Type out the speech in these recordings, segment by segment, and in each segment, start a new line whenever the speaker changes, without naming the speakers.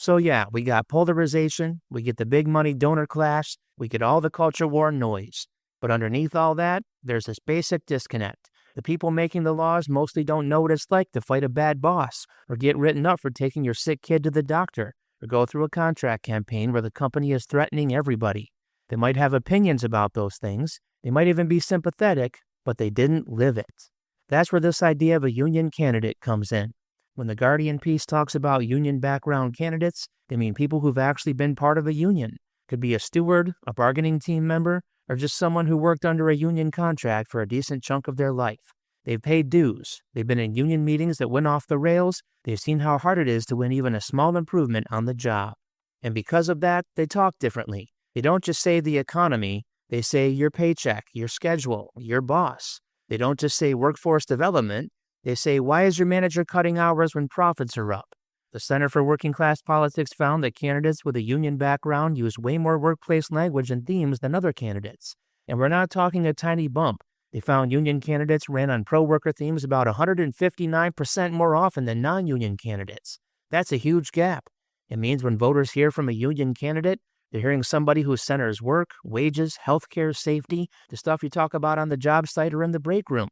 So yeah, we got polarization, we get the big money donor clash, we get all the culture war noise. But underneath all that, there's this basic disconnect. The people making the laws mostly don't know what it's like to fight a bad boss, or get written up for taking your sick kid to the doctor, or go through a contract campaign where the company is threatening everybody. They might have opinions about those things, they might even be sympathetic, but they didn't live it. That's where this idea of a union candidate comes in. When the Guardian piece talks about union background candidates, they mean people who've actually been part of a union. Could be a steward, a bargaining team member, or just someone who worked under a union contract for a decent chunk of their life. They've paid dues. They've been in union meetings that went off the rails. They've seen how hard it is to win even a small improvement on the job. And because of that, they talk differently. They don't just say the economy. They say your paycheck, your schedule, your boss. They don't just say workforce development. They say, why is your manager cutting hours when profits are up? The Center for Working Class Politics found that candidates with a union background use way more workplace language and themes than other candidates. And we're not talking a tiny bump. They found union candidates ran on pro-worker themes about 159% more often than non-union candidates. That's a huge gap. It means when voters hear from a union candidate, they're hearing somebody who centers work, wages, healthcare, safety, the stuff you talk about on the job site or in the break room.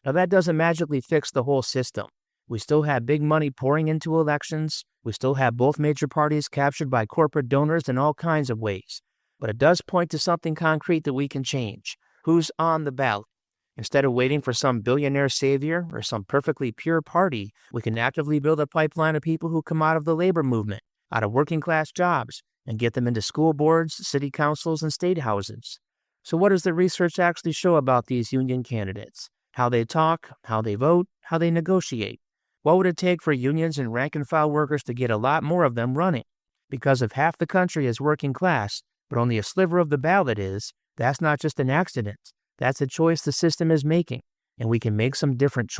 Now, that doesn't magically fix the whole system. We still have big money pouring into elections. We still have both major parties captured by corporate donors in all kinds of ways. But it does point to something concrete that we can change. Who's on the ballot? Instead of waiting for some billionaire savior or some perfectly pure party, we can actively build a pipeline of people who come out of the labor movement, out of working class jobs, and get them into school boards, city councils, and state houses. So what does the research actually show about these union candidates? How they talk, how they vote, how they negotiate. What would it take for unions and rank-and-file workers to get a lot more of them running? Because if half the country is working class, but only a sliver of the ballot is, that's not just an accident. That's a choice the system is making, and we can make some different choices.